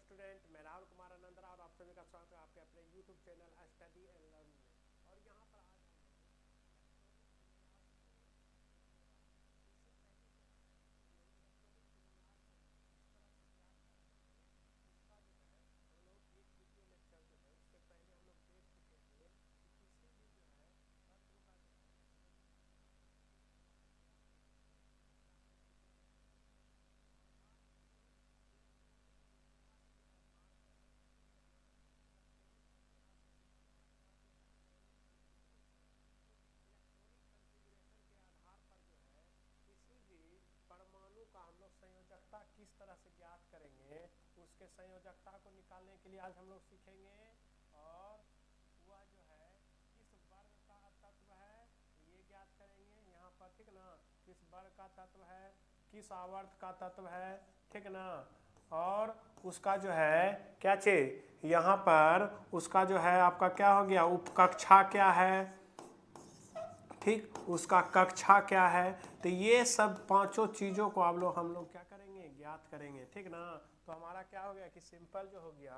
Student, मैं राहुल कुमार आनंदरा और आप सभी का स्वागत है आपके अपने YouTube channel study and learn में। और यहाँ पर आज परमाणु का हम लोग संयोजकता किस तरह से ज्ञात करेंगे, उसके संयोजकता को निकालने के लिए आज हम लोग सीखेंगे। और वह जो है किस वर्ग का तत्व है ये ज्ञात करेंगे यहाँ पर, ठीक ना। किस वर्ग का तत्व है, किस आवर्त का तत्व है, ठीक ना। और उसका जो है क्या चीज यहाँ पर, उसका जो है आपका क्या हो गया, उपकक्षा क्या है, ठीक, उसका कक्षा क्या है। तो ये सब पांचों चीजों को हम लोग क्या करेंगे, ज्ञात करेंगे, ठीक ना। तो हमारा क्या हो गया कि सिंपल जो हो गया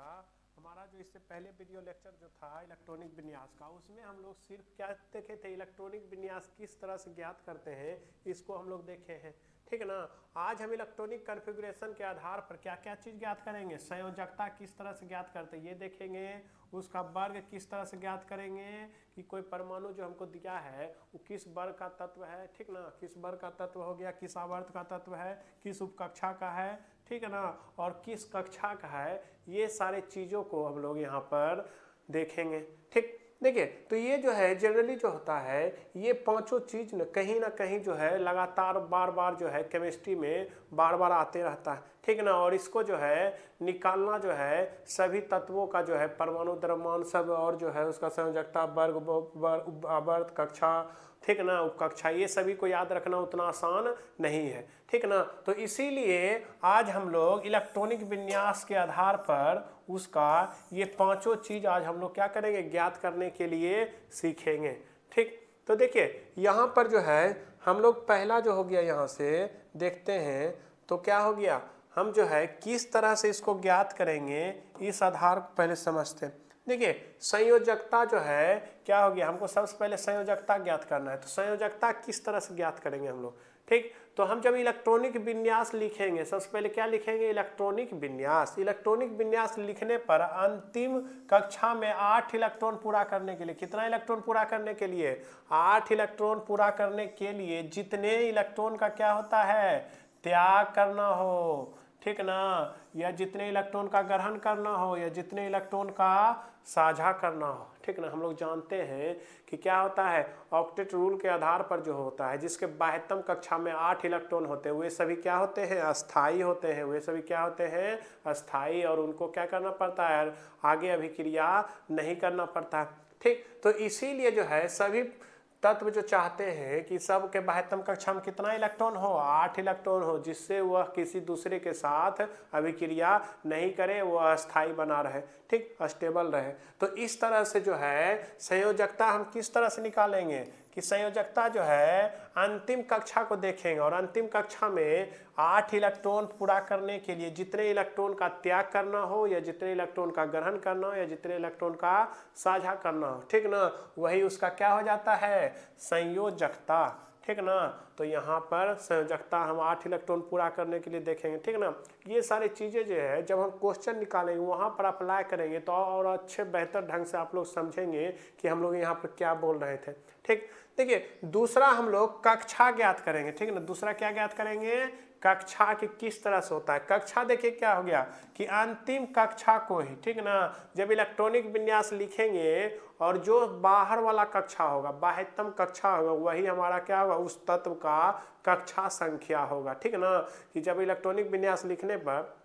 हमारा, जो इससे पहले वीडियो लेक्चर जो था इलेक्ट्रॉनिक विन्यास का, उसमें हम लोग सिर्फ क्या देखे थे, इलेक्ट्रॉनिक विन्यास किस तरह से ज्ञात करते हैं इसको हम लोग देखे हैं, ठीक ना। आज हम इलेक्ट्रॉनिक कॉन्फ़िगरेशन के आधार पर क्या क्या चीज़ ज्ञात करेंगे, संयोजकता किस तरह से ज्ञात करते हैं ये देखेंगे, उसका वर्ग किस तरह से ज्ञात करेंगे कि कोई परमाणु जो हमको दिया है वो किस वर्ग का तत्व है, ठीक ना, किस वर्ग का तत्व हो गया, किस आवर्त का तत्व है, किस उपकक्षा का है, ठीक है ना, और किस कक्षा का है। ये सारे चीज़ों को हम लोग यहाँ पर देखेंगे, ठीक। देखिए, तो ये जो है जनरली जो होता है, ये पांचों चीज ना कहीं जो है लगातार बार बार जो है केमिस्ट्री में बार बार आते रहता है, ठीक ना। और इसको जो है निकालना जो है सभी तत्वों का जो है परमाणु द्रव्यमान सब, और जो है उसका संयोजकता वर्ग आवर्त कक्षा, ठीक ना, उपकक्षा, ये सभी को याद रखना उतना आसान नहीं है, ठीक ना। तो इसीलिए आज हम लोग इलेक्ट्रॉनिक विन्यास के आधार पर उसका ये पांचों चीज आज हम लोग क्या करेंगे, ज्ञात करने के लिए सीखेंगे, ठीक। तो देखिए यहाँ पर जो है हम लोग पहला जो हो गया यहाँ से देखते हैं, तो क्या हो गया, हम जो है किस तरह से इसको ज्ञात करेंगे इस आधार को पहले समझते हैं। देखिए संयोजकता जो है क्या हो गया, हमको सबसे पहले संयोजकता ज्ञात करना है। तो संयोजकता किस तरह से ज्ञात करेंगे हम लोग, ठीक। तो हम जब इलेक्ट्रॉनिक विन्यास लिखेंगे, सबसे पहले क्या लिखेंगे, इलेक्ट्रॉनिक विन्यास। इलेक्ट्रॉनिक विन्यास लिखने पर अंतिम कक्षा में 8 इलेक्ट्रॉन पूरा करने के लिए, कितना इलेक्ट्रॉन पूरा करने के लिए, 8 इलेक्ट्रॉन पूरा करने के लिए जितने इलेक्ट्रॉन का क्या होता है, त्याग करना हो, ठीक ना, या जितने इलेक्ट्रॉन का ग्रहण करना हो या जितने इलेक्ट्रॉन का साझा करना हो, ठीक ना। हम लोग जानते हैं कि क्या होता है, ऑक्टेट रूल के आधार पर जो होता है, जिसके बाह्यतम कक्षा में 8 इलेक्ट्रॉन होते हैं, वे सभी क्या होते हैं, अस्थाई होते हैं, वे सभी क्या होते हैं, अस्थाई, और उनको क्या करना पड़ता है, आगे अभिक्रिया नहीं करना पड़ता है, ठीक। तो इसीलिए जो है सभी तत्व जो चाहते हैं कि सब के बाह्यतम कक्षा में कितना इलेक्ट्रॉन हो, 8 इलेक्ट्रॉन हो, जिससे वह किसी दूसरे के साथ अभिक्रिया नहीं करे, वह अस्थाई बना रहे, ठीक, स्टेबल रहे। तो इस तरह से जो है संयोजकता हम किस तरह से निकालेंगे कि संयोजकता जो है अंतिम कक्षा को देखेंगे, और अंतिम कक्षा में 8 इलेक्ट्रॉन पूरा करने के लिए जितने इलेक्ट्रॉन का त्याग करना हो या जितने इलेक्ट्रॉन का ग्रहण करना हो या जितने इलेक्ट्रॉन का साझा करना हो, ठीक ना, वही उसका क्या हो जाता है, संयोजकता, ठीक ना। तो यहाँ पर संयोजकता हम 8 इलेक्ट्रॉन पूरा करने के लिए देखेंगे, ठीक ना। ये सारी चीज़ें जो है जब हम क्वेश्चन निकालेंगे वहाँ पर अप्लाई करेंगे तो और अच्छे बेहतर ढंग से आप लोग समझेंगे कि हम लोग यहाँ पर क्या बोल रहे थे, ठीक। देखिए दूसरा हम लोग कक्षा ज्ञात करेंगे, ठीक ना। दूसरा क्या ज्ञात करेंगे, कक्षा की किस तरह से होता है। कक्षा देखिए क्या हो गया कि अंतिम कक्षा को ही, ठीक ना, जब इलेक्ट्रॉनिक विन्यास लिखेंगे और जो बाहर वाला कक्षा होगा, बाह्यतम कक्षा होगा, वही हमारा क्या होगा, उस तत्व का कक्षा संख्या होगा, ठीक ना। कि जब इलेक्ट्रॉनिक विन्यास लिखने पर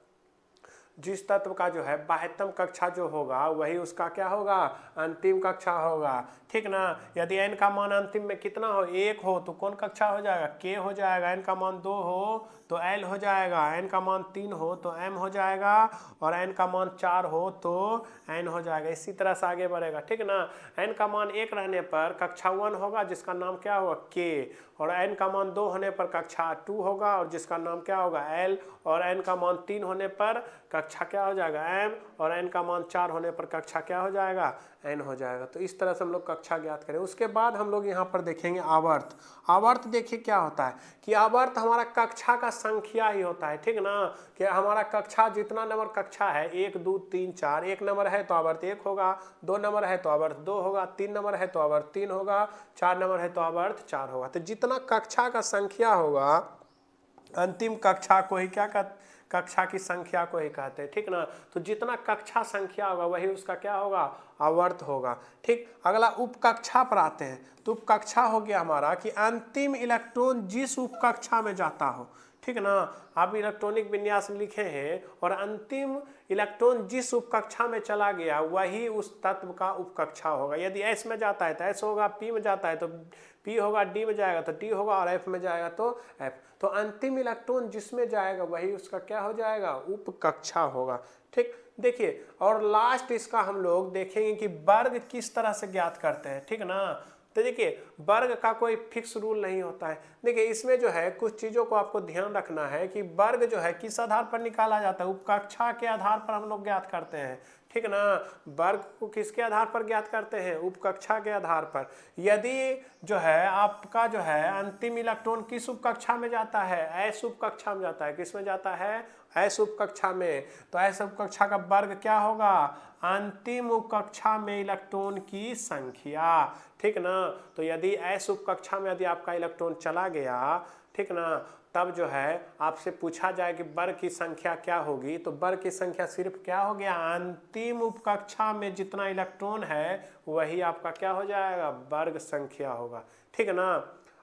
जिस तत्व का जो है बाह्यतम कक्षा जो होगा वही उसका क्या होगा, अंतिम कक्षा होगा, ठीक ना। यदि n का मान अंतिम में कितना हो, 1 हो, तो कौन कक्षा हो जाएगा, k हो जाएगा। n का मान 2 हो तो l हो जाएगा, n का मान 3 हो तो m हो जाएगा, और n का मान 4 हो तो n हो जाएगा। इसी तरह से आगे बढ़ेगा, ठीक ना। n का मान 1 रहने पर कक्षा 1 होगा जिसका नाम क्या होगा, k, और n का मान 2 होने पर कक्षा 2 होगा और जिसका नाम क्या होगा, l, और n का मान 3 होने पर कक्षा क्या हो जाएगा m, और n का मान 4 होने पर कक्षा क्या हो जाएगा, n हो जाएगा। तो इस तरह से हम लोग कक्षा ज्ञात करें। उसके बाद हम लोग यहाँ पर देखेंगे आवर्त। आवर्त देखिए क्या होता है कि आवर्त हमारा कक्षा का संख्या ही होता है, ठीक ना, कि हमारा कक्षा जितना नंबर कक्षा है 1 2 3 4, 1 नंबर है तो आवर्त 1 होगा, 2 नंबर है तो आवर्त 2 होगा, 3 नंबर है तो आवर्त 3 होगा, 4 नंबर है तो आवर्त 4 होगा। तो जितना कक्षा का संख्या होगा अंतिम कक्षा को ही क्या कक्षा की संख्या को ही कहते हैं, ठीक ना। तो जितना कक्षा संख्या होगा वही उसका क्या होगा, आवर्त होगा, ठीक। अगला उपकक्षा पर आते हैं। तो उपकक्षा हो गया हमारा कि अंतिम इलेक्ट्रॉन जिस उपकक्षा में जाता हो, ठीक ना। आप इलेक्ट्रॉनिक विन्यास लिखे हैं और अंतिम इलेक्ट्रॉन जिस उपकक्षा में चला गया वही उस तत्व का उपकक्षा होगा। यदि एस में जाता है तो एस होगा, पी में जाता है तो पी होगा, डी में जाएगा तो डी होगा, और एफ में जाएगा तो एफ। तो अंतिम इलेक्ट्रॉन जिसमें जाएगा वही उसका क्या हो जाएगा, उपकक्षा होगा, ठीक। देखिए और लास्ट इसका हम लोग देखेंगे कि वर्ग किस तरह से ज्ञात करते हैं, ठीक ना। तो देखिए वर्ग का कोई फिक्स रूल नहीं होता है। देखिए इसमें जो है कुछ चीज़ों को आपको ध्यान रखना है कि वर्ग जो है किस आधार पर निकाला जाता है, उपकक्षा के आधार पर हम लोग ज्ञात करते हैं, ठीक ना। वर्ग को किसके आधार पर ज्ञात करते हैं, उपकक्षा के आधार पर। यदि जो है आपका जो है अंतिम इलेक्ट्रॉन किस उपकक्षा में जाता है, एस उपकक्षा में जाता है, किस में जाता है, एस उपकक्षा में, तो एस उपकक्षा का वर्ग क्या होगा, अंतिम उपकक्षा में इलेक्ट्रॉन की संख्या, ठीक ना। तो यदि एस उपकक्षा में यदि आपका इलेक्ट्रॉन चला गया, ठीक ना, तब जो है आपसे पूछा जाए कि वर्ग की संख्या क्या होगी, तो वर्ग की संख्या सिर्फ क्या हो गया, अंतिम उपकक्षा में जितना इलेक्ट्रॉन है वही आपका क्या हो जाएगा, वर्ग संख्या होगा, ठीक ना।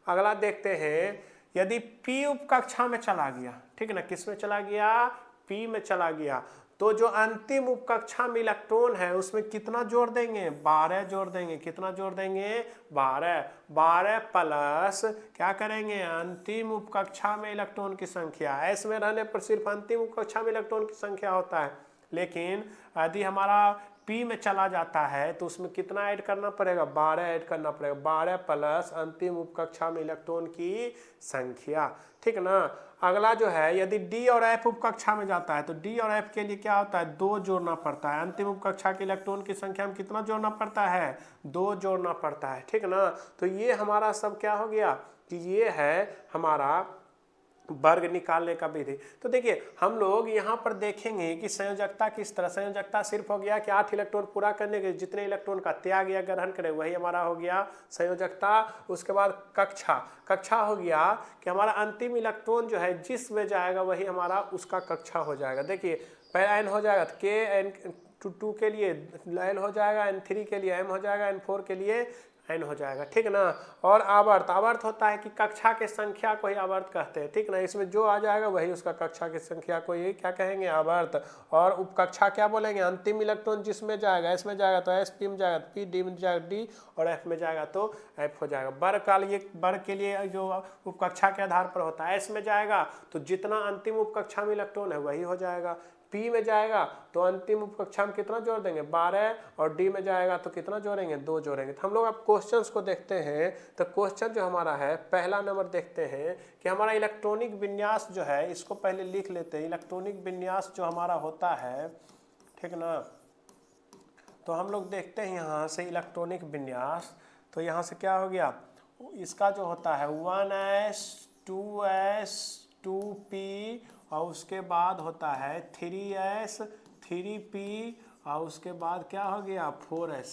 अगला देखते हैं, यदि पी उपकक्षा में चला गया, ठीक ना, किस में चला गया, पी में चला गया, तो जो अंतिम उपकक्षा में इलेक्ट्रॉन है उसमें कितना जोड़ देंगे, 12 जोड़ देंगे। कितना जोड़ देंगे, 12। 12 प्लस क्या करेंगे, अंतिम उपकक्षा में इलेक्ट्रॉन की संख्या। एस में रहने पर सिर्फ अंतिम उपकक्षा में इलेक्ट्रॉन की संख्या होता है, लेकिन यदि हमारा पी में चला जाता है तो उसमें कितना ऐड करना पड़ेगा, 12 ऐड करना पड़ेगा। 12 प्लस अंतिम उपकक्षा में इलेक्ट्रॉन की संख्या, ठीक ना। अगला जो है यदि डी और एफ उपकक्षा में जाता है तो डी और एफ के लिए क्या होता है, 2 जोड़ना पड़ता है। अंतिम उपकक्षा के इलेक्ट्रॉन की संख्या में कितना जोड़ना पड़ता है, 2 जोड़ना पड़ता है, ठीक ना। तो ये हमारा सब क्या हो गया कि ये है हमारा वर्ग निकालने का विधि। तो देखिए हम लोग यहाँ पर देखेंगे कि संयोजकता किस तरह, संयोजकता सिर्फ हो गया कि 8 इलेक्ट्रॉन पूरा करने के जितने इलेक्ट्रॉन का त्याग या ग्रहण करे वही हमारा हो गया संयोजकता। उसके बाद कक्षा, कक्षा हो गया कि हमारा अंतिम इलेक्ट्रॉन जो है जिस में जाएगा वही हमारा उसका कक्षा हो जाएगा। देखिए पहला एन हो जाएगा के एन 2 के लिए एल हो जाएगा, N3 के लिए एम हो जाएगा, N4 के लिए एन हो जाएगा, ठीक ना। और आवर्त, आवर्त होता है कि कक्षा के संख्या को ही आवर्त कहते हैं, ठीक ना। इसमें जो आ जाएगा वही उसका कक्षा की संख्या को ही क्या कहेंगे, आवर्त। और उपकक्षा क्या बोलेंगे, अंतिम इलेक्ट्रॉन जिसमें जाएगा, एस में जाएगा तो एस, पी में जाएगा तो पी, डी में जाएगा डी, और एफ में जाएगा तो एफ हो जाएगा। वर्ग का लिए, वर्ग के लिए जो उपकक्षा के आधार पर होता है, एस में जाएगा तो जितना अंतिम उपकक्षा में इलेक्ट्रॉन है वही हो जाएगा। पी में जाएगा तो अंतिम उपकक्षा में कितना जोड़ देंगे, 12, और डी में जाएगा तो कितना जोड़ेंगे, 2 जोड़ेंगे। तो हम लोग अब क्वेश्चंस को देखते हैं। तो क्वेश्चन जो हमारा है पहला नंबर देखते हैं कि हमारा इलेक्ट्रॉनिक विन्यास जो है, इसको पहले लिख लेते हैं। इलेक्ट्रॉनिक विन्यास जो हमारा होता है, ठीक ना, तो हम लोग देखते हैं यहाँ से इलेक्ट्रॉनिक विन्यास। तो यहाँ से क्या हो गया, इसका जो होता है 1s 2s 2p, और उसके बाद होता है 3s 3p, और उसके बाद क्या हो गया 4s,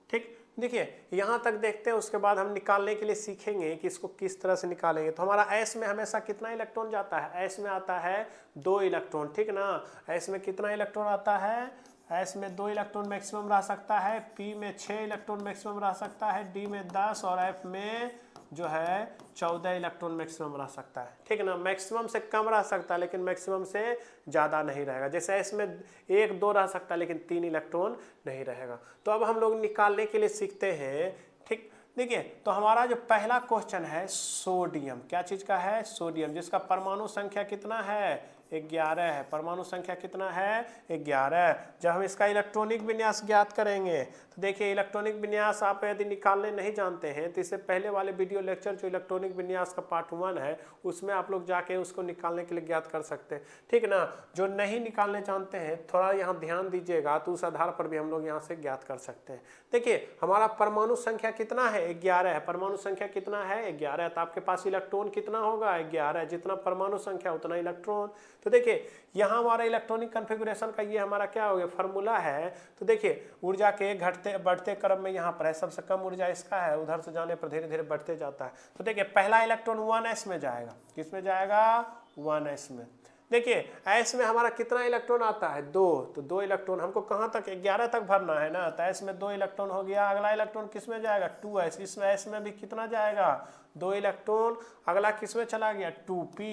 ठीक। देखिए यहाँ तक देखते हैं, उसके बाद हम निकालने के लिए सीखेंगे कि इसको किस तरह से निकालेंगे। तो हमारा एस में हमेशा कितना इलेक्ट्रॉन जाता है, एस में आता है 2 इलेक्ट्रॉन, ठीक ना। एस में कितना इलेक्ट्रॉन आता है, एस में 2 इलेक्ट्रॉन मैक्सिमम रह सकता है, पी में 6 इलेक्ट्रॉन मैक्सिमम रह सकता है, डी में 10, और एफ में जो है 14 इलेक्ट्रॉन मैक्सिमम रह सकता है, ठीक ना। मैक्सिमम से कम रह सकता है लेकिन मैक्सिमम से ज़्यादा नहीं रहेगा। जैसे इसमें 1 2 रह सकता है लेकिन 3 इलेक्ट्रॉन नहीं रहेगा। तो अब हम लोग निकालने के लिए सीखते हैं, ठीक। देखिए तो हमारा जो पहला क्वेश्चन है सोडियम, क्या चीज़ का है, सोडियम, जिसका परमाणु संख्या कितना है, 11 है। परमाणु संख्या कितना है? 11। जब हम इसका इलेक्ट्रॉनिक विन्यास ज्ञात करेंगे तो देखिए इलेक्ट्रॉनिक विन्यास आप यदि निकालने नहीं जानते हैं तो इससे पहले वाले वीडियो लेक्चर जो इलेक्ट्रॉनिक विन्यास का पार्ट 1 है उसमें आप लोग जाके उसको निकालने के लिए ज्ञात कर सकते हैं, ठीक है ना। जो नहीं निकालने जानते हैं थोड़ा यहाँ ध्यान दीजिएगा तो उस आधार पर भी हम लोग यहाँ से ज्ञात कर सकते हैं। देखिए हमारा परमाणु संख्या कितना है? 11 है। परमाणु संख्या कितना है? 11 है। तो आपके पास इलेक्ट्रॉन कितना होगा? 11। जितना परमाणु संख्या उतना इलेक्ट्रॉन। तो देखिए यहाँ हमारा इलेक्ट्रॉनिक कॉन्फ़िगरेशन का ये हमारा क्या हो गया? फार्मूला है। तो देखिए ऊर्जा के घटते बढ़ते क्रम में यहाँ पर है, सबसे कम ऊर्जा इसका है, उधर से जाने पर धीरे धीरे बढ़ते जाता है। तो देखिए पहला इलेक्ट्रॉन 1s में जाएगा। किस में जाएगा? 1s में। देखिए s में हमारा कितना इलेक्ट्रॉन आता है? 2। तो 2 इलेक्ट्रॉन हमको कहाँ तक? 11 तक भरना है ना। तो s में 2 इलेक्ट्रॉन हो गया। अगला इलेक्ट्रॉन किस में जाएगा? 2s। इसमें s में भी कितना जाएगा? 2 इलेक्ट्रॉन। अगला किस में चला गया? 2p।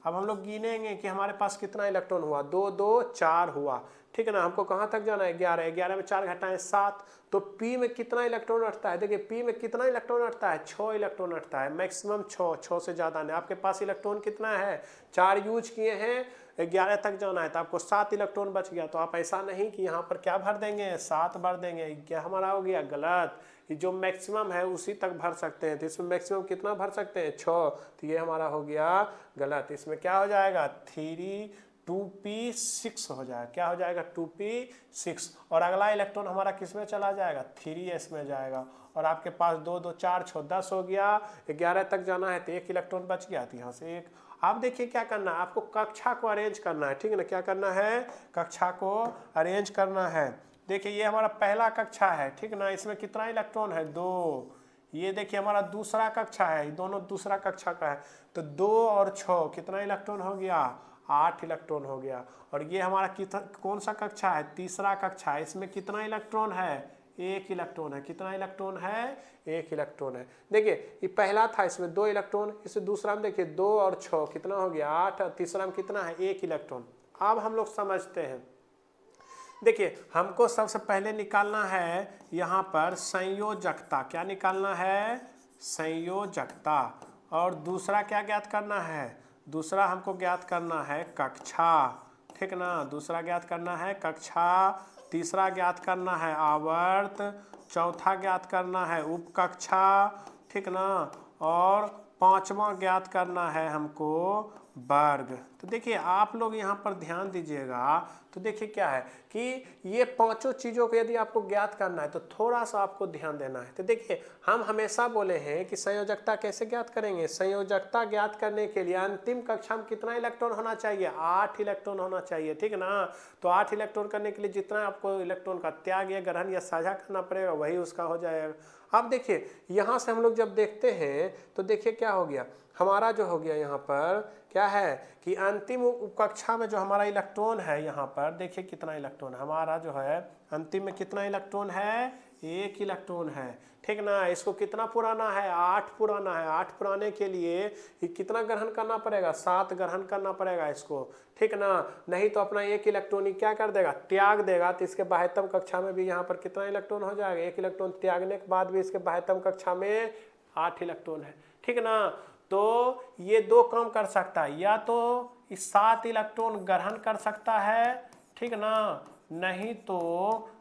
अब हम लोग गिनेंगे कि हमारे पास कितना इलेक्ट्रॉन हुआ। 2 2 4 हुआ, ठीक है ना। हमको कहाँ तक जाना है? 11। 11 में 4 घटाएं 7। तो p में कितना इलेक्ट्रॉन अटता है? देखिए p में कितना इलेक्ट्रॉन अटता है? 6 इलेक्ट्रॉन अटता है। मैक्सिमम 6 से ज़्यादा नहीं। आपके पास इलेक्ट्रॉन कितना है? 4 यूज किए हैं, 11 तक जाना है तो आपको 7 इलेक्ट्रॉन बच गया। तो आप ऐसा नहीं कि यहाँ पर क्या भर देंगे? 7 भर देंगे। क्या हमारा हो गया? गलत। ये जो मैक्सिमम है उसी तक भर सकते हैं। तो इसमें मैक्सिमम कितना भर सकते हैं? 6। तो ये हमारा हो गया गलत। इसमें क्या हो जाएगा? 2p6 हो जाएगा। क्या हो जाएगा? 2p6। और अगला इलेक्ट्रॉन हमारा किस में चला जाएगा? 3s में जाएगा। और आपके पास 2 2 4 6 10 हो गया। 11 तक जाना है तो 1 इलेक्ट्रॉन बच गया। तो यहाँ से 1। आप देखिए क्या करना है आपको? कक्षा को अरेंज करना है, ठीक है ना। क्या करना है? कक्षा को अरेंज करना है। देखिए ये हमारा पहला कक्षा है, ठीक ना। इसमें कितना इलेक्ट्रॉन है? 2। ये देखिए हमारा दूसरा कक्षा है, ये दोनों दूसरा कक्षा का है। तो 2 और 6 कितना इलेक्ट्रॉन हो गया? 8 इलेक्ट्रॉन हो गया। और ये हमारा कौन सा कक्षा है? तीसरा कक्षा है। इसमें कितना इलेक्ट्रॉन है? 1 इलेक्ट्रॉन है। कितना इलेक्ट्रॉन है? 1 इलेक्ट्रॉन है। देखिए ये पहला था, इसमें 2 इलेक्ट्रॉन। इसे दूसरा में देखिए 2 और 6 कितना हो गया? 8। तीसरा में कितना है? 1 इलेक्ट्रॉन। अब हम लोग समझते हैं। देखिए हमको सबसे पहले निकालना है यहाँ पर संयोजकता। क्या निकालना है? संयोजकता। और दूसरा क्या ज्ञात करना है? दूसरा हमको ज्ञात करना है कक्षा, ठीक ना। दूसरा ज्ञात करना है कक्षा। तीसरा ज्ञात करना है आवर्त। चौथा ज्ञात करना है उपकक्षा, ठीक ना। और पांचवा ज्ञात करना है हमको वर्ग। तो देखिए आप लोग यहाँ पर ध्यान दीजिएगा। तो देखिए क्या है कि ये पांचों चीज़ों को यदि आपको ज्ञात करना है तो थोड़ा सा आपको ध्यान देना है। तो देखिए हम हमेशा बोले हैं कि संयोजकता कैसे ज्ञात करेंगे। संयोजकता ज्ञात करने के लिए अंतिम कक्षा में कितना इलेक्ट्रॉन होना चाहिए? 8 इलेक्ट्रॉन होना चाहिए, ठीक है ना। तो 8 इलेक्ट्रॉन करने के लिए जितना आपको इलेक्ट्रॉन का त्याग या ग्रहण या साझा करना पड़ेगा वही उसका हो जाएगा। अब देखिए यहाँ से हम लोग जब देखते हैं तो देखिए क्या हो गया हमारा, जो हो गया यहाँ पर क्या है कि अंतिम कक्षा में जो हमारा इलेक्ट्रॉन है यहाँ पर देखिए कितना इलेक्ट्रॉन है हमारा, जो है अंतिम में कितना इलेक्ट्रॉन है? 1 इलेक्ट्रॉन है, ठीक ना। इसको कितना पुराना है? 8 पुराना है। 8 पुराने के लिए कितना ग्रहण करना पड़ेगा? 7 ग्रहण करना पड़ेगा इसको, ठीक ना। नहीं तो अपना 1 इलेक्ट्रॉन क्या कर देगा? त्याग देगा। तो इसके बाह्यतम कक्षा में भी यहाँ पर कितना इलेक्ट्रॉन हो जाएगा? 1 इलेक्ट्रॉन त्यागने के बाद भी इसके बाह्यतम कक्षा में 8 इलेक्ट्रॉन है, ठीक ना। तो ये 2 काम कर सकता है, या तो इस 7 इलेक्ट्रॉन ग्रहण कर सकता है, ठीक ना। नहीं तो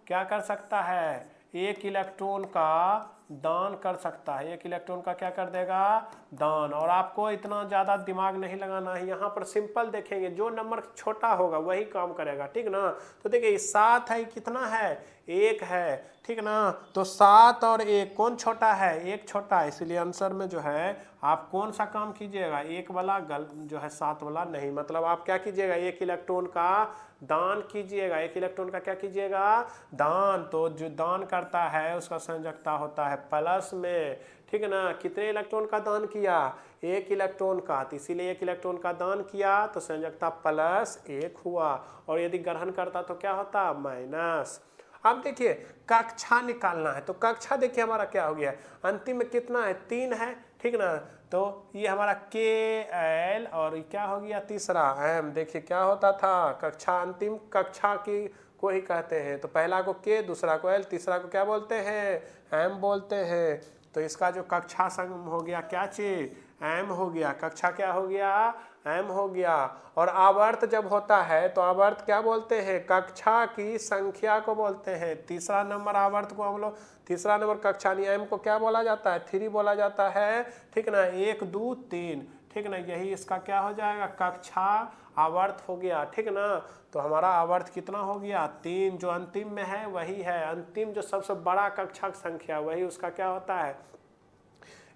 क्या कर सकता है? 1 इलेक्ट्रॉन का दान कर सकता है। 1 इलेक्ट्रॉन का क्या कर देगा? दान। और आपको इतना ज़्यादा दिमाग नहीं लगाना है। यहाँ पर सिंपल देखेंगे, जो नंबर छोटा होगा वही काम करेगा, ठीक ना। तो देखिए 7 है, कितना है? 1 है, ठीक ना। तो 7 और 1 कौन छोटा है? 1 छोटा है। इसलिए आंसर में जो है आप कौन सा काम कीजिएगा? 1 वाला जो है 7 वाला नहीं। मतलब आप क्या कीजिएगा? 1 इलेक्ट्रॉन का दान कीजिएगा। 1 इलेक्ट्रॉन का क्या कीजिएगा? दान। तो जो दान करता है उसका संयोजकता होता है प्लस में, ठीक है ना। कितने इलेक्ट्रॉन का दान किया? 1 इलेक्ट्रॉन का। तो इसीलिए 1 इलेक्ट्रॉन का दान किया तो संयोजकता +1 हुआ। और यदि ग्रहण करता तो क्या होता? माइनस। अब देखिए कक्षा निकालना है। तो कक्षा देखिए हमारा क्या हो गया? अंतिम में कितना है? 3 है, ठीक ना। तो ये हमारा KL और क्या हो गया? तीसरा M। देखिए क्या होता था? कक्षा, अंतिम कक्षा की को ही कहते हैं। तो पहला को K, दूसरा को L, तीसरा को क्या बोलते हैं? M बोलते हैं। तो इसका जो कक्षा संगम हो गया क्या चीज? M हो गया। कक्षा क्या हो गया? एम हो गया। और आवर्त जब होता है तो आवर्त क्या बोलते हैं, कक्षा की संख्या को बोलते हैं। तीसरा नंबर आवर्त को हम लोग, तीसरा नंबर कक्षा एम को क्या बोला जाता है, 3 बोला जाता है, ठीक ना, 1 2 3, ठीक ना, यही इसका क्या हो जाएगा, कक्षा आवर्त हो गया, ठीक ना। तो हमारा आवर्त कितना हो गया, 3, जो अंतिम में है वही है, अंतिम जो सबसे बड़ा कक्षा संख्या वही उसका क्या होता है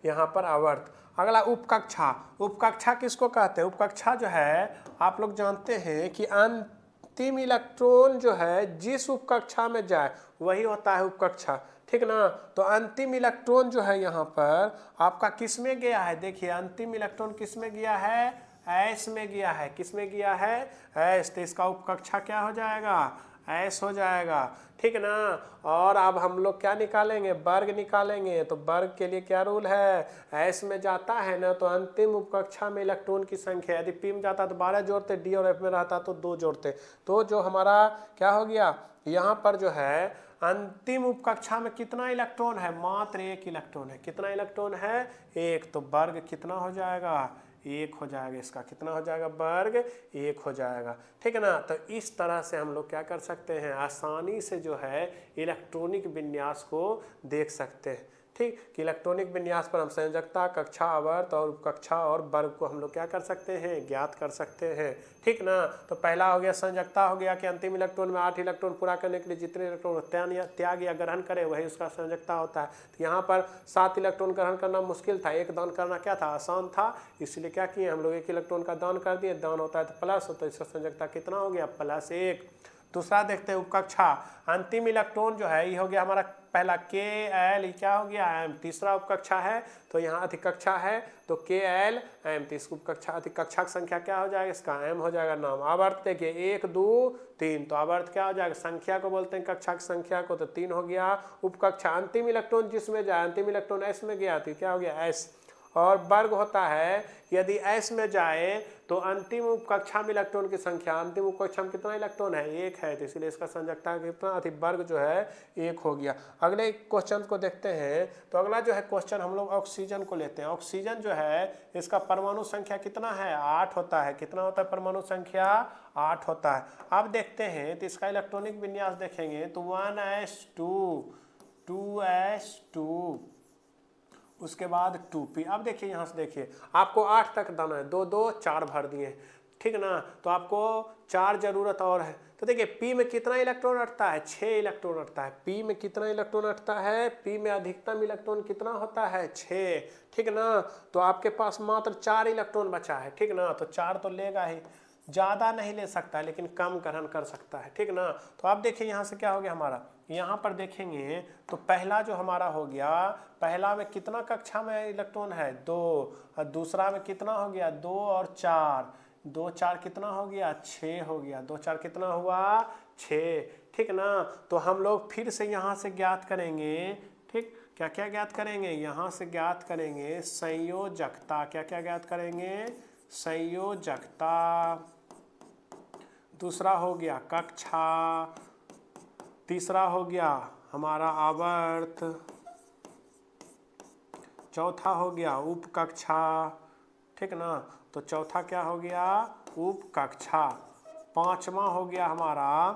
यहाँ पर आवर्त। अगला उपकक्षा, उपकक्षा किसको कहते हैं, उपकक्षा जो है आप लोग जानते हैं कि अंतिम इलेक्ट्रॉन जो है जिस उपकक्षा में जाए वही होता है उपकक्षा, ठीक ना। तो अंतिम इलेक्ट्रॉन जो है यहाँ पर आपका किस में गया है, देखिए अंतिम इलेक्ट्रॉन किस में गया है, एस में गया है, किस में गया है, एस, तो इसका उपकक्षा क्या हो जाएगा, एस हो जाएगा, ठीक ना। और अब हम लोग क्या निकालेंगे, वर्ग निकालेंगे। तो वर्ग के लिए क्या रूल है, एस में जाता है ना तो अंतिम उपकक्षा में इलेक्ट्रॉन की संख्या, यदि पी में जाता तो 12 जोड़ते, डी और एफ में रहता तो 2 जोड़ते। तो जो हमारा क्या हो गया यहाँ पर जो है अंतिम उपकक्षा में कितना इलेक्ट्रॉन है, मात्र 1 इलेक्ट्रॉन है। कितना इलेक्ट्रॉन है, 1, तो वर्ग कितना हो जाएगा, 1 हो जाएगा। इसका कितना हो जाएगा, वर्ग 1 हो जाएगा, ठीक है ना। तो इस तरह से हम लोग क्या कर सकते हैं, आसानी से जो है इलेक्ट्रॉनिक विन्यास को देख सकते हैं, ठीक, कि इलेक्ट्रॉनिक विन्यास पर हम संयोजकता, कक्षा, आवर्त और उपकक्षा और वर्ग को हम लोग क्या कर सकते हैं, ज्ञात कर सकते हैं, ठीक ना। तो पहला हो गया संयोजकता, हो गया कि अंतिम इलेक्ट्रॉन में 8 इलेक्ट्रॉन पूरा करने के लिए जितने इलेक्ट्रॉन त्याग या ग्रहण करे वही उसका संयोजकता होता है। तो यहाँ पर 7 इलेक्ट्रॉन ग्रहण करना मुश्किल था, 1 दान करना क्या था, आसान था, इसलिए क्या किए हम लोग 1 इलेक्ट्रॉन का दान कर दिए। दान होता है तो प्लस, तो इसका संयोजकता कितना हो गया, +1। दूसरा देखते हैं उपकक्षा, अंतिम इलेक्ट्रॉन जो है ये हो गया हमारा पहला के एल, क्या हो गया एम। तीसरा उपकक्षा है तो यहाँ अधिकक्षा है तो के एल एम, तो इसको उपकक्षा अधिकक्षा की संख्या क्या हो जाएगा, इसका एम हो जाएगा नाम। आवर्त देखिए 1 2 3, तो आवर्त क्या हो जाएगा, संख्या को बोलते हैं कक्षा की संख्या को, तो 3 हो गया। उपकक्षा अंतिम इलेक्ट्रॉन जिसमें जाए, अंतिम इलेक्ट्रॉन एस में गया तो क्या हो गया, एस। और वर्ग होता है यदि एस में जाए तो अंतिम उपकक्षा में इलेक्ट्रॉन की संख्या, अंतिम उपकक्षा में कितना इलेक्ट्रॉन है, 1 है, तो इसलिए इसका संयोजकता कितना अधिक वर्ग जो है 1 हो गया। अगले क्वेश्चन को देखते हैं। तो अगला जो है क्वेश्चन हम लोग ऑक्सीजन को लेते हैं। ऑक्सीजन जो है इसका परमाणु संख्या कितना है, 8 होता है। कितना होता है परमाणु संख्या, 8 होता है। अब देखते हैं तो इसका इलेक्ट्रॉनिक विन्यास देखेंगे तो 1s2 2s2 उसके बाद 2p। अब देखिए यहाँ से देखिए आपको 8 तक दाना है, 2 2 4 भर दिए, ठीक ना। तो आपको 4 जरूरत और है। तो देखिए p में कितना इलेक्ट्रॉन अटता है, 6 इलेक्ट्रॉन अटता है। p में कितना इलेक्ट्रॉन अटता है, p में अधिकतम इलेक्ट्रॉन कितना होता है, 6, ठीक ना। तो आपके पास मात्र 4 इलेक्ट्रॉन बचा है, ठीक ना। तो 4 तो लेगा ही, ज़्यादा नहीं ले सकता है लेकिन कम ग्रहण कर सकता है, ठीक ना। तो आप देखिए यहाँ से क्या हो गया हमारा, यहाँ पर देखेंगे तो पहला जो हमारा हो गया, पहला में कितना कक्षा में इलेक्ट्रॉन है, 2, और दूसरा में कितना हो गया, 2 और 4, 2 4 कितना हो गया, 6 हो गया। 2 4 कितना हुआ, 6, ठीक ना। तो हम लोग फिर से यहाँ से ज्ञात करेंगे, ठीक, क्या क्या ज्ञात करेंगे, यहाँ से ज्ञात करेंगे संयोजकता। क्या क्या ज्ञात करेंगे, संयोजकता। दूसरा हो गया कक्षा, तीसरा हो गया हमारा आवर्त, चौथा हो गया उपकक्षा, ठीक ना। तो चौथा क्या हो गया, उपकक्षा। पांचवा हो गया हमारा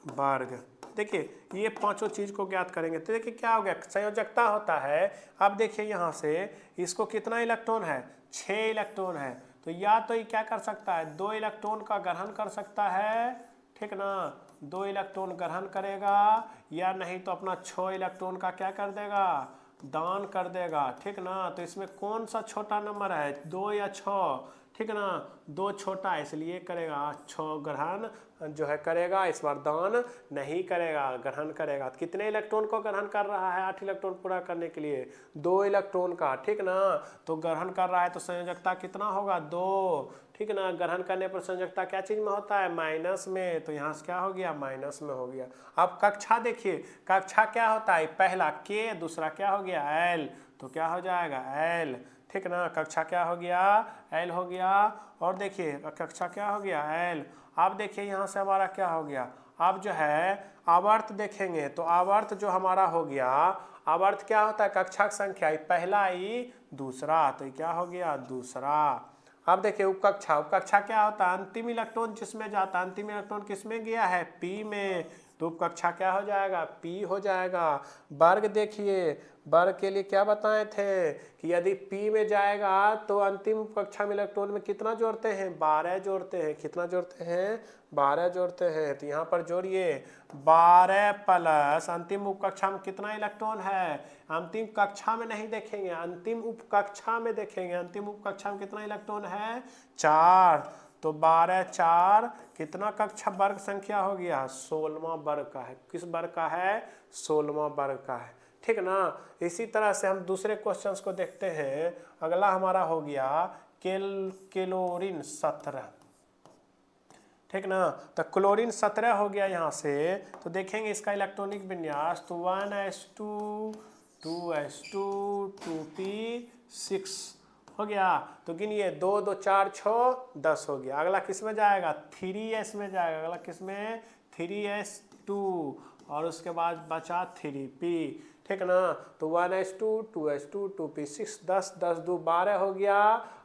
वर्ग। देखिए ये पांचों चीज को ज्ञात करेंगे तो देखिए क्या हो गया, संयोजकता होता है। अब देखिए यहाँ से इसको कितना इलेक्ट्रॉन है, 6 इलेक्ट्रॉन है। तो या तो ये क्या कर सकता है, 2 इलेक्ट्रॉन का ग्रहण कर सकता है, ठीक ना, 2 इलेक्ट्रॉन ग्रहण करेगा, या नहीं तो अपना 6 इलेक्ट्रॉन का क्या कर देगा, दान कर देगा, ठीक ना। तो इसमें कौन सा छोटा नंबर है, 2 या 6, ठीक ना। 2 छोटा इसलिए करेगा, 6 ग्रहण जो है करेगा, इस बार दान नहीं करेगा, ग्रहण करेगा। तो कितने इलेक्ट्रॉन को ग्रहण कर रहा है, 8 इलेक्ट्रॉन पूरा करने के लिए 2 इलेक्ट्रॉन का, ठीक ना। तो ग्रहण कर रहा है तो संयोजकता कितना होगा, 2, ठीक ना। ग्रहण करने पर संयोजकता क्या चीज में होता है, माइनस में, तो यहाँ से क्या हो गया, माइनस में हो गया। अब कक्षा देखिए, कक्षा क्या होता है, पहला के, दूसरा क्या हो गया एल, तो क्या हो जाएगा एल, ठीक ना। कक्षा क्या हो गया, एल हो गया। और देखिए कक्षा क्या हो गया, एल। अब देखिए यहाँ से हमारा क्या हो गया, अब जो है आवर्त देखेंगे तो आवर्त जो हमारा हो गया, आवर्त क्या होता है, कक्षा की संख्या, पहला ई दूसरा, तो क्या हो गया दूसरा। अब देखिए उपकक्षा, उपकक्षा क्या होता है, अंतिम इलेक्ट्रॉन जिसमें जाता है, अंतिम इलेक्ट्रॉन किसमें गया है, पी में, तो उपकक्षा क्या हो जाएगा, पी हो जाएगा। वर्ग देखिए, वर्ग के लिए क्या बताए थे कि यदि पी में जाएगा तो अंतिम उपकक्षा में इलेक्ट्रॉन में कितना जोड़ते हैं, 12 जोड़ते हैं। कितना जोड़ते हैं, 12 जोड़ते हैं। तो यहाँ पर जोड़िए 12 प्लस अंतिम उपकक्षा में कितना इलेक्ट्रॉन है, अंतिम कक्षा में नहीं देखेंगे, अंतिम उपकक्षा में देखेंगे। अंतिम उपकक्षा में कितना इलेक्ट्रॉन है, 4। तो 12 4 कितना कक्षा वर्ग संख्या हो गया, 16वां वर्ग का है। किस वर्ग का है, 16वां वर्ग का है। ठीक ना। इसी तरह से हम दूसरे क्वेश्चंस को देखते हैं। अगला हमारा हो गया क्लोरीन 17। ठीक ना। तो क्लोरीन 17 हो गया यहाँ से। तो देखेंगे इसका इलेक्ट्रॉनिक विन्यास, तो 1s2 2s2 2p6 हो गया। तो गिनिए 2 2 4 6 10 हो गया। अगला किस में जाएगा, 3s में जाएगा। अगला किस में, 3s2 और उसके बाद बचा 3p। ठीक ना। तो 1s2 2s2 2p6 10 10 2 12 हो गया।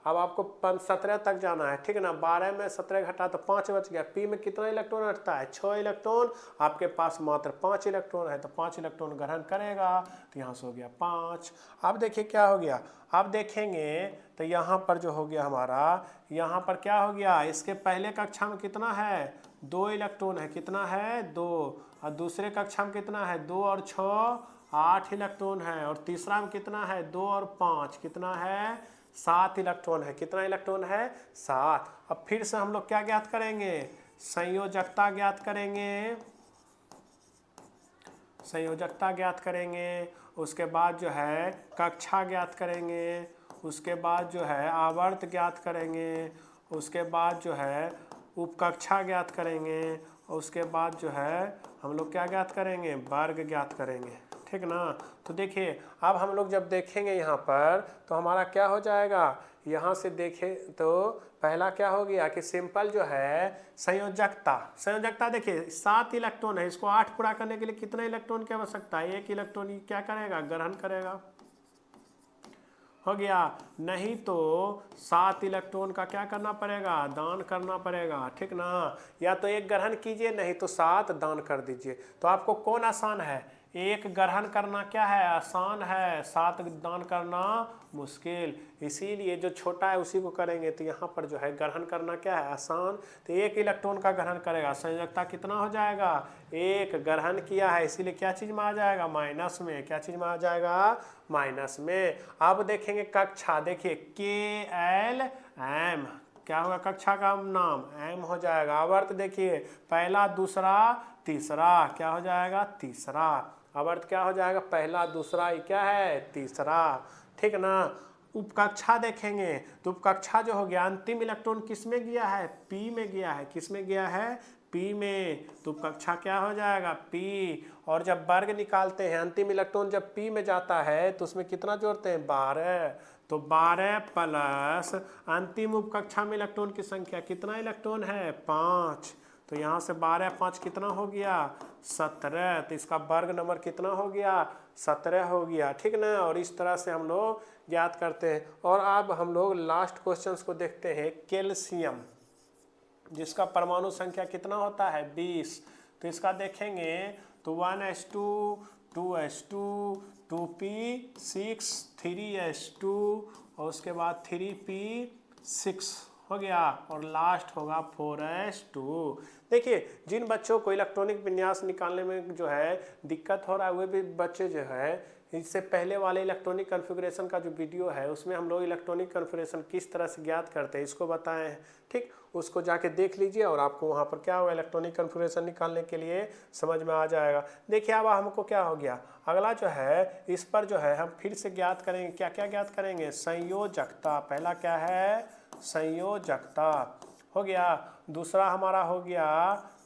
अब आपको 17 तक जाना है। ठीक ना। 12 में 17 घटा तो 5 बच गया। पी में कितना इलेक्ट्रॉन हटता है, 6 इलेक्ट्रॉन। आपके पास मात्र 5 इलेक्ट्रॉन है, तो 5 इलेक्ट्रॉन ग्रहण करेगा। तो यहाँ से हो गया 5। अब देखिए क्या हो गया, अब देखेंगे तो यहाँ पर जो हो गया हमारा, यहाँ पर क्या हो गया, इसके पहले कक्षा में कितना है, 2 इलेक्ट्रॉन है। कितना है, 2। और दूसरे कक्षा में कितना है, 2 और 6 8 इलेक्ट्रॉन है। और तीसरा में कितना है, 2 और 5 कितना है, 7 इलेक्ट्रॉन है। कितना इलेक्ट्रॉन है, 7। अब फिर से हम लोग क्या ज्ञात करेंगे, संयोजकता ज्ञात करेंगे। संयोजकता ज्ञात करेंगे। उसके बाद जो है कक्षा ज्ञात करेंगे। उसके बाद जो है आवर्त ज्ञात करेंगे। उसके बाद जो है उपकक्षा ज्ञात करेंगे। और उसके बाद जो है हम लोग क्या ज्ञात करेंगे, वर्ग ज्ञात करेंगे। ठीक ना। तो देखिए अब हम लोग जब देखेंगे यहाँ पर तो हमारा क्या हो जाएगा, यहाँ से देखें तो पहला क्या हो गया कि सिंपल जो है संयोजकता। संयोजकता देखिए 7 इलेक्ट्रॉन है, इसको 8 पूरा करने के लिए कितने इलेक्ट्रॉन की आवश्यकता है, 1 इलेक्ट्रॉन ये क्या करेगा, ग्रहण करेगा। हो गया। नहीं तो 7 इलेक्ट्रॉन का क्या करना पड़ेगा, दान करना पड़ेगा। ठीक ना। या तो 1 ग्रहण कीजिए, नहीं तो 7 दान कर दीजिए। तो आपको कौन आसान है, 1 ग्रहण करना क्या है, आसान है, 7 दान करना मुश्किल। इसीलिए जो छोटा है उसी को करेंगे। तो यहाँ पर जो है ग्रहण करना क्या है, आसान। तो 1 इलेक्ट्रॉन का ग्रहण करेगा। संयोजकता कितना हो जाएगा, 1 ग्रहण किया है, इसीलिए क्या चीज़ में आ जाएगा, माइनस में। क्या चीज़ में आ जाएगा, माइनस में। अब देखेंगे कक्षा, देखिए KLM क्या होगा, कक्षा का नाम M हो जाएगा। आवर्त देखिए पहला दूसरा तीसरा, क्या हो जाएगा, तीसरा। आवर्त क्या हो जाएगा, पहला दूसरा, ये क्या है, तीसरा। ठीक ना। उपकक्षा देखेंगे तो उपकक्षा जो हो गया, अंतिम इलेक्ट्रॉन किस में गया है, पी में गया है। किस में गया है, पी में। तो उपकक्षा क्या हो जाएगा, पी। और जब वर्ग निकालते हैं, अंतिम इलेक्ट्रॉन जब पी में जाता है तो उसमें कितना जोड़ते हैं, 12। तो 12 प्लस अंतिम उपकक्षा में इलेक्ट्रॉन की संख्या, कितना इलेक्ट्रॉन है, 5। तो यहाँ से 12 5 कितना हो गया, 17। तो इसका वर्ग नंबर कितना हो गया, 17 हो गया। ठीक ना। और इस तरह से हम लोग ज्ञात करते हैं। और अब हम लोग लास्ट क्वेश्चंस को देखते हैं। कैल्शियम जिसका परमाणु संख्या कितना होता है, 20। तो इसका देखेंगे तो 1s2 2s2 2p6 3s2 और उसके बाद 3p6 हो गया। और लास्ट होगा 4s2। देखिए जिन बच्चों को इलेक्ट्रॉनिक विन्यास निकालने में जो है दिक्कत हो रहा है, वे भी बच्चे जो है इससे पहले वाले इलेक्ट्रॉनिक कॉन्फ़िगरेशन का जो वीडियो है उसमें हम लोग इलेक्ट्रॉनिक कॉन्फ़िगरेशन किस तरह से ज्ञात करते हैं इसको बताए हैं। ठीक, उसको जाके देख लीजिए और आपको वहाँ पर क्या होगा, इलेक्ट्रॉनिक कॉन्फ़िगरेशन निकालने के लिए समझ में आ जाएगा। देखिए अब हमको क्या हो गया, अगला जो है इस पर जो है हम फिर से ज्ञात करेंगे। क्या क्या ज्ञात करेंगे, संयोजकता। पहला क्या है, संयोजकता हो गया। दूसरा हमारा हो गया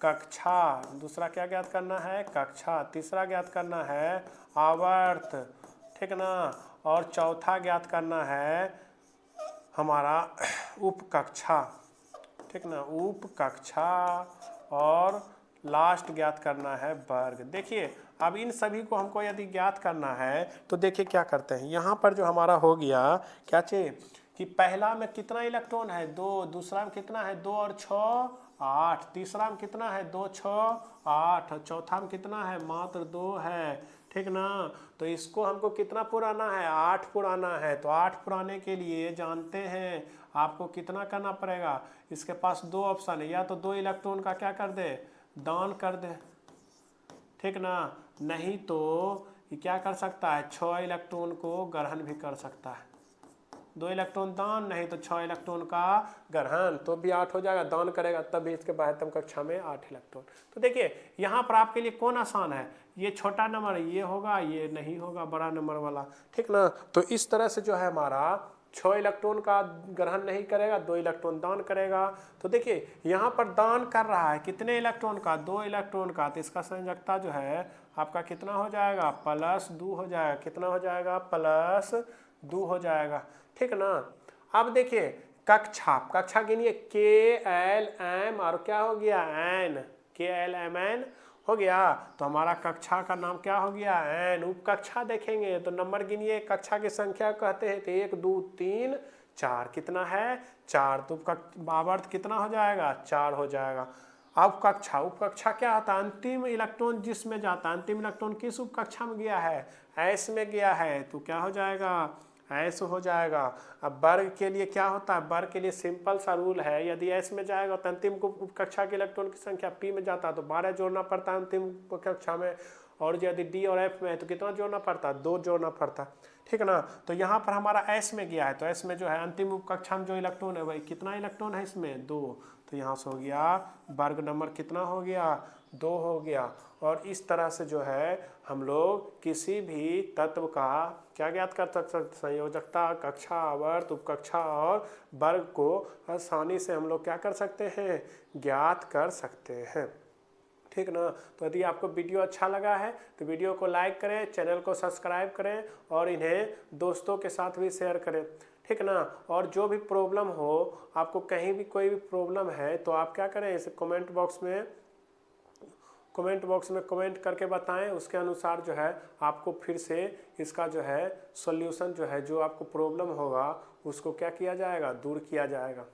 कक्षा। दूसरा क्या ज्ञात करना है, कक्षा। तीसरा ज्ञात करना है आवर्त। ठीक ना। और चौथा ज्ञात करना है हमारा उपकक्षा। ठीक ना, उपकक्षा। और लास्ट ज्ञात करना है वर्ग। देखिए अब इन सभी को हमको यदि ज्ञात करना है तो देखिए क्या करते हैं, यहाँ पर जो हमारा हो गया क्या चीज़, कि पहला में कितना इलेक्ट्रॉन है 2, दूसरा में कितना है 2 और 6 8, तीसरा में कितना है 2 6 8, चौथा में कितना है मात्र 2 है, ठीक ना। तो इसको हमको कितना पुराना है 8 पुराना है। तो 8 पुराने के लिए जानते हैं आपको कितना करना पड़ेगा, इसके पास 2 ऑप्शन है, या तो 2 इलेक्ट्रॉन का क्या कर दे दान कर दे, ठीक ना, नहीं तो ये क्या कर सकता है 6 इलेक्ट्रॉन को ग्रहण भी कर सकता है। 2 इलेक्ट्रॉन दान, नहीं तो 6 इलेक्ट्रॉन का ग्रहण, तो भी 8 हो जाएगा, दान करेगा तब भी इसके बाह्यतम कक्षा में 8 इलेक्ट्रॉन। तो देखिए यहाँ पर आपके लिए कौन आसान है, ये छोटा नंबर ये होगा, ये नहीं होगा बड़ा नंबर वाला, ठीक ना। तो इस तरह से जो है हमारा 6 इलेक्ट्रॉन का ग्रहण नहीं करेगा, 2 इलेक्ट्रॉन दान करेगा। तो देखिए यहाँ पर दान कर रहा है कितने इलेक्ट्रॉन का 2 इलेक्ट्रॉन का, तो इसका संयोजकता जो है आपका कितना हो जाएगा +2 हो जाएगा, कितना हो जाएगा +2 हो जाएगा, ठीक ना। अब देखिए कक्षा गिनिए KLM और क्या हो गया N, KLMN हो गया, तो हमारा कक्षा का नाम क्या हो गया N। उपकक्षा देखेंगे तो नंबर गिनिए, कक्षा की संख्या कहते हैं तो 1 2 3 4, कितना है 4, तो आवर्त कितना हो जाएगा 4 हो जाएगा। अब उपकक्षा क्या होता है अंतिम इलेक्ट्रॉन जिसमें जाता है, अंतिम इलेक्ट्रॉन किस उपकक्षा में गया है S में गया है, तो क्या हो जाएगा S हो जाएगा। अब वर्ग के लिए क्या होता है, वर्ग के लिए सिंपल सा रूल है, यदि S में जाएगा तो अंतिम उपकक्षा के इलेक्ट्रॉन की संख्या P में जाता है तो 12 जोड़ना पड़ता है अंतिम उपकक्षा में, और यदि D और F में है तो कितना जोड़ना पड़ता है 2 जोड़ना पड़ता है, ठीक ना। तो यहाँ पर हमारा S में गया है, तो S में जो है अंतिम उपकक्षा में जो इलेक्ट्रॉन है वही कितना इलेक्ट्रॉन है इसमें 2, तो यहाँ से हो गया वर्ग नंबर कितना हो गया 2 हो गया। और इस तरह से जो है हम लोग किसी भी तत्व का क्या ज्ञात कर सकते, संयोजकता, कक्षा, आवर्त, उपकक्षा और वर्ग को आसानी से हम लोग क्या कर सकते हैं ज्ञात कर सकते हैं, ठीक ना। तो यदि आपको वीडियो अच्छा लगा है तो वीडियो को लाइक करें, चैनल को सब्सक्राइब करें और इन्हें दोस्तों के साथ भी शेयर करें, ठीक ना। और जो भी प्रॉब्लम हो, आपको कहीं भी कोई भी प्रॉब्लम है तो आप क्या करें इसे कमेंट बॉक्स में कमेंट करके बताएं, उसके अनुसार जो है आपको फिर से इसका जो है सॉल्यूशन जो है जो आपको प्रॉब्लम होगा उसको क्या किया जाएगा दूर किया जाएगा।